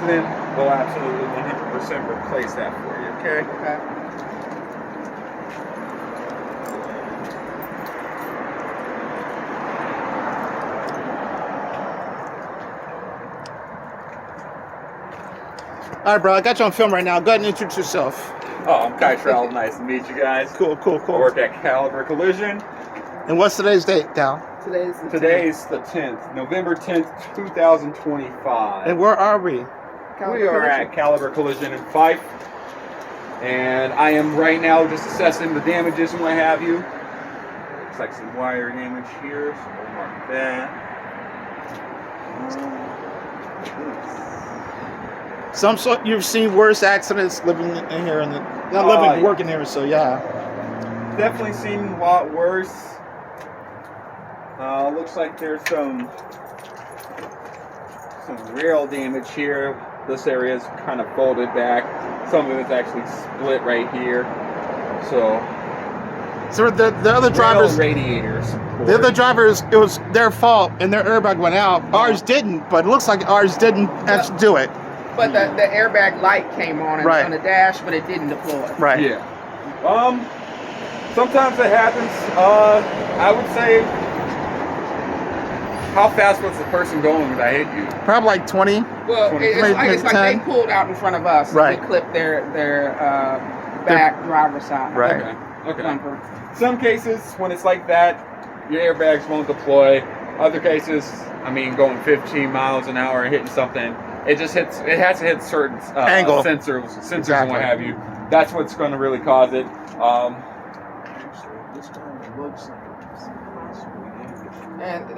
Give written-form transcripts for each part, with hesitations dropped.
accident, we'll absolutely 100% replace that for you, okay? Okay. All right, bro. I got you on film right now. Go ahead and introduce yourself. Oh, I'm Kai Trell. Nice to meet you guys. Cool, cool, I cool. work at Caliber Collision. And what's today's date, Cal? Today's the 10th, November 10th, 2025. And where are we? We are at Caliber Collision in Fife. And I am right now just assessing the damages and what have you. Looks like some wire damage here, so we'll mark that. You've seen worse accidents living in here, and not living, working here. So yeah, definitely seen a lot worse. Looks like there's some rail damage here. This area is kind of folded back. Some of it's actually split right here. So the other drivers, radiators. the other drivers, it was their fault, and their airbag went out. Ours didn't, but it looks like ours didn't actually do it. But the airbag light came on on the dash, but it didn't deploy. Right. Yeah. Sometimes it happens. I would say, how fast was the person going when I hit you? Probably like 20. Well, 20, it's like they pulled out in front of us. Right. They clipped their back driver's side. Right. Okay. Bumper. Some cases, when it's like that, your airbags won't deploy. Other cases, I mean, going 15 miles an hour and hitting something, it just hits. It has to hit certain angle sensors exactly. and what have you. That's what's going to really cause it. And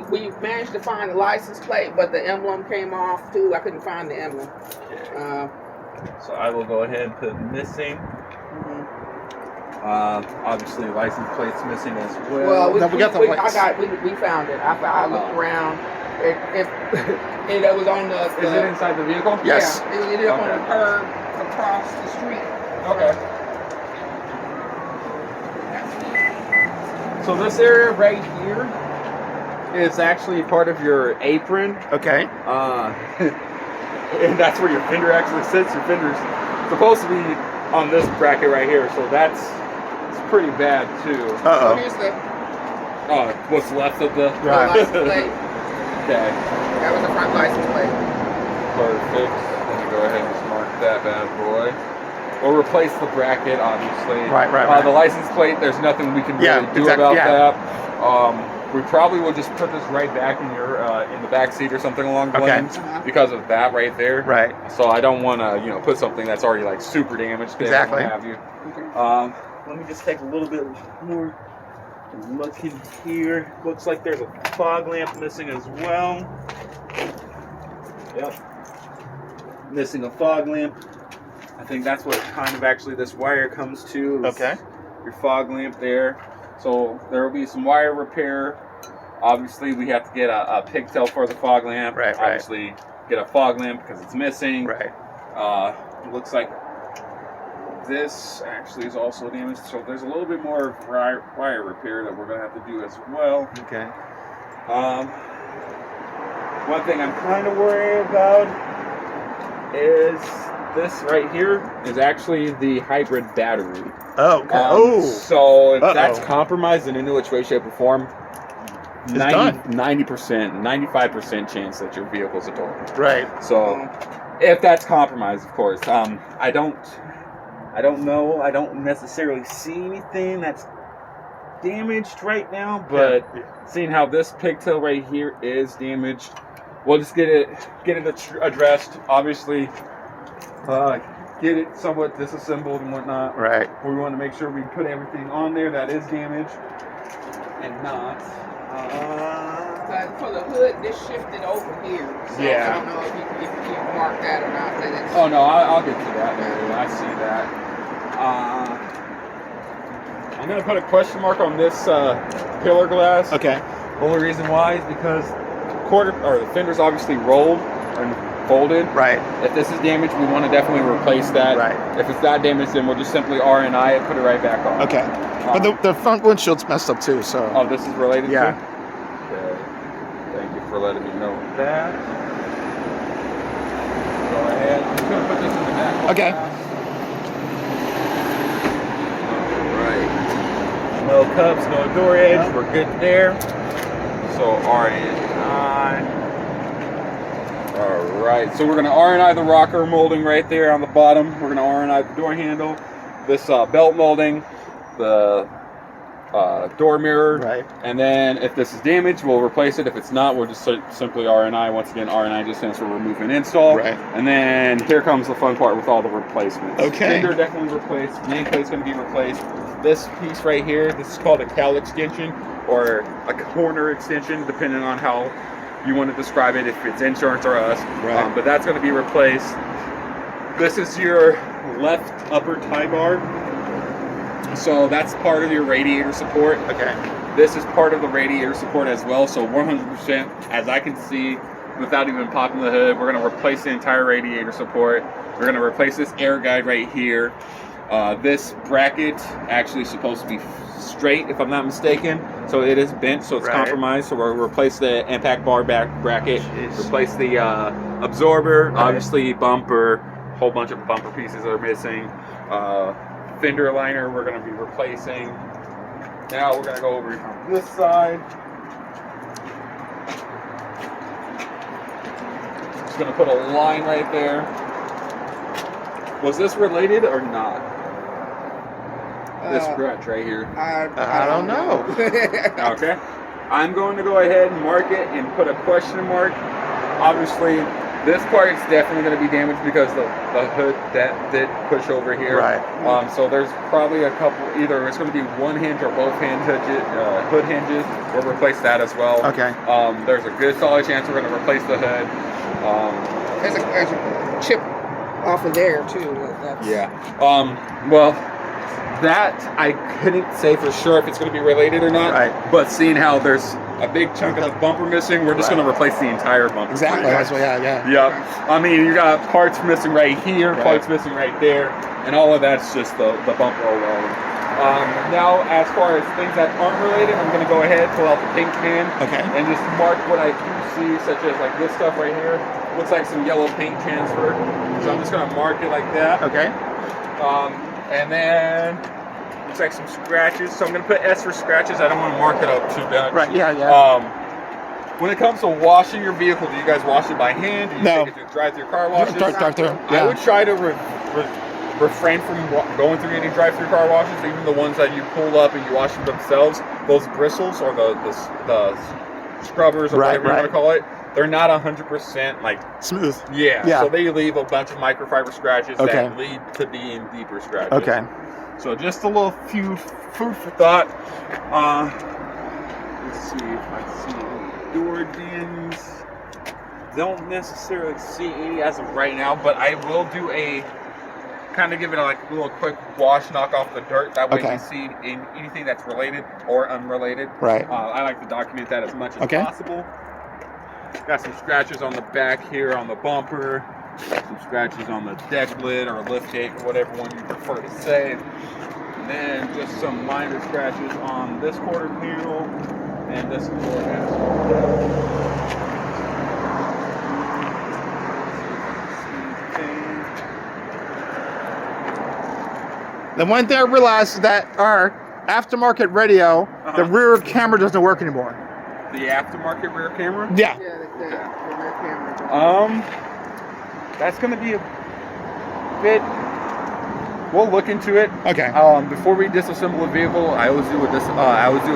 we managed to find the license plate, but the emblem came off too. I couldn't find the emblem. So I will go ahead and put missing. Obviously, license plate's missing as well. Well, we found it. I looked around. It was on the. Is it inside the vehicle? Yes. Yeah, it ended up on the curb across the street. Okay. So this area right here is actually part of your apron. Okay. And that's where your fender actually sits. Your fender's supposed to be on this bracket right here, so it's pretty bad too. So here's the what's left of the license plate. Okay. That was the front license plate. Perfect. Let me go ahead and just mark that bad boy. We'll replace the bracket, obviously. Right. The license plate, there's nothing we can really do about that. We probably will just put this right back in your in the back seat or something along the lines because of that right there. Right. So I don't want to, put something that's already like super damaged. Exactly. What have you. Let me just take a little bit more look in here. Looks like there's a fog lamp missing as well. Yep. Missing a fog lamp. I think that's what kind of actually this wire comes to. Okay. Your fog lamp there. So there will be some wire repair. Obviously, we have to get a pigtail for the fog lamp. Right. Obviously, get a fog lamp because it's missing. Right. It looks like this actually is also damaged. So there's a little bit more wire repair that we're going to have to do as well. Okay. One thing I'm kind of worried about is this right here is actually the hybrid battery. Oh, okay. So if that's compromised in any which way, shape, or form, 90%, 95% chance that your vehicle's a total. Right. So if that's compromised, of course. I don't know. I don't necessarily see anything that's damaged right now, but seeing how this pigtail right here is damaged, we'll just get it addressed. Obviously, get it somewhat disassembled and whatnot. Right. We want to make sure we put everything on there that is damaged and not. For the hood, this shifted over here. So I don't know if you mark that or not. That it's Oh no, I'll get to that area. I see that. I'm gonna put a question mark on this pillar glass. Okay. Only reason why is because the fender's obviously rolled and folded. Right. If this is damaged, we want to definitely replace that. Right. If it's not damaged, then we'll just simply R&I it, put it right back on. Okay. But the front windshield's messed up too, so. Oh, this is related Yeah. to? Okay. Thank you for letting me know that. Okay. Alright. No cups, no door edge. We're good there. So RNI. Alright, so we're going to RNI the rocker molding right there on the bottom. We're going to RNI the door handle, this belt molding, the door mirror, Right. And then if this is damaged, we'll replace it. If it's not, we'll just simply RNI. Once again, RNI just stands for remove and install. Right. And then here comes the fun part with all the replacements. Okay. Fender definitely replaced. Nameplate's going to be replaced. This piece right here, this is called a cowl extension or a corner extension, depending on how you want to describe it, if it's insurance or us. Right. But that's going to be replaced. This is your left upper tie bar. So that's part of your radiator support. Okay. This is part of the radiator support as well. So 100%, as I can see, without even popping the hood, we're going to replace the entire radiator support. We're going to replace this air guide right here. This bracket actually is supposed to be straight, if I'm not mistaken. So it is bent, so it's compromised. So we'll replace the impact bar back bracket, replace the absorber, obviously bumper, whole bunch of bumper pieces are missing. Fender liner we're going to be replacing. Now we're going to go over on this side. Just going to put a line right there. Was this related or not? This scratch right here. I don't know. Okay. I'm going to go ahead and mark it and put a question mark. Obviously, this part is definitely going to be damaged because the hood that did push over here. Right. So there's probably a couple, either it's going to be one hinge or both hood hinges. We'll replace that as well. Okay. There's a good solid chance we're going to replace the hood. There's a chip off of there too. That's... Yeah. Well, that I couldn't say for sure if it's going to be related or not. Right. But seeing how there's a big chunk of the bumper missing, we're just going to replace the entire bumper. Exactly. That's what. Yeah. Yep. I mean, you got parts missing right here, parts missing right there, and all of that's just the bumper alone. Now, as far as things that aren't related, I'm going to go ahead, pull out the paint can, and just mark what I do see, such as like this stuff right here. Looks like some yellow paint transfer, so I'm just going to mark it like that. Okay. And then looks like some scratches, so I'm going to put S for scratches. I don't want to mark it up too bad. Right. Yeah. When it comes to washing your vehicle, do you guys wash it by hand? Do you take it to drive-through car washes? Drive-through. Yeah. I would try to refrain from going through any drive-through car washes, even the ones that you pull up and you wash them themselves. Those bristles or the scrubbers or whatever you want to call it, they're not 100% like smooth. Yeah. So they leave a bunch of microfiber scratches that lead to being deeper scratches. Okay. So just a little few food for thought. Let's see if I see any door dings. Don't necessarily see any as of right now, but I will do a kind of give it a little quick wash, knock off the dirt. That way you see anything that's related or unrelated. Right. I like to document that as much as possible. Got some scratches on the back here on the bumper. Some scratches on the deck lid or lift gate or whatever one you prefer to say. And then just some minor scratches on this quarter panel and this door handle. The one thing I realized is that our aftermarket radio, the rear camera doesn't work anymore. The aftermarket rear camera? Yeah. Yeah, the rear camera. That's going to be a bit. We'll look into it. Okay. Before we disassemble a vehicle, I always do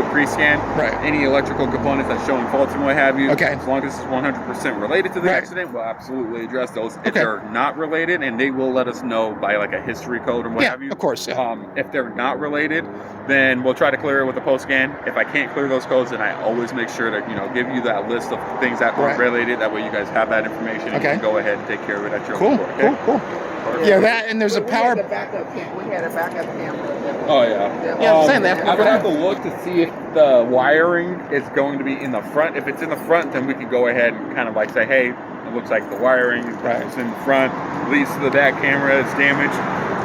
a pre-scan. Right. Any electrical components that's showing faults and what have you. Okay. As long as it's 100% related to the accident, we'll absolutely address those. If they're not related, and they will let us know by like a history code and what have you. Of course. Yeah. If they're not related, then we'll try to clear it with a post scan. If I can't clear those codes, then I always make sure to give you that list of things that were related. That way, you guys have that information. And you can go ahead and take care of it at your own court. Okay? Cool. Yeah, that and there's a power. We had a backup camera. Oh yeah. Yeah, I'm saying that. I would have to look to see if the wiring is going to be in the front. If it's in the front, then we can go ahead and kind of like say, hey, it looks like the wiring is in the front, leads to the back camera, it's damaged.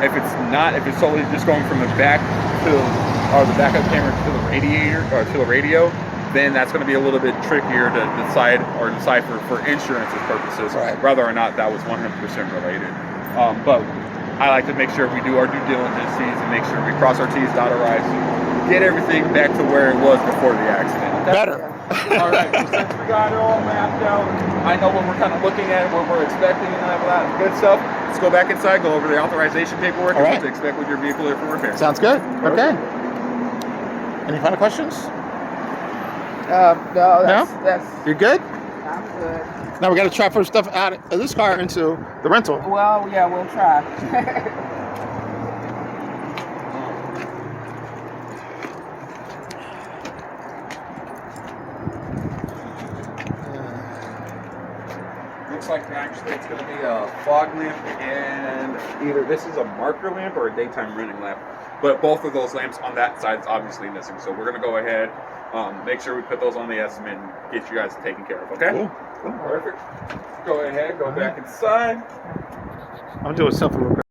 If it's not, if it's solely just going from the back to the backup camera to the radiator or to the radio, then that's going to be a little bit trickier to decipher for insurance purposes, whether or not that was 100% related. But I like to make sure we do our due diligence and make sure we cross our T's, dot our I's, get everything back to where it was before the accident. Better. All right, so since we got it all mapped out, I know what we're kind of looking at, what we're expecting, and all that good stuff. Let's go back inside, go over the authorization paperwork, All and right. what to expect with your vehicle if for repair. Sounds good. Okay. Any final questions? No, that's. You're good? I'm good. Now we got to transfer stuff out of this car into the rental. Well, yeah, we'll try. Looks like actually it's going to be a fog lamp, and either this is a marker lamp or a daytime running lamp. But both of those lamps on that side is obviously missing. So we're going to go ahead, make sure we put those on the estimate and get you guys taken care of, okay? Cool. Perfect. Go ahead, go back inside. I'm doing something real quick.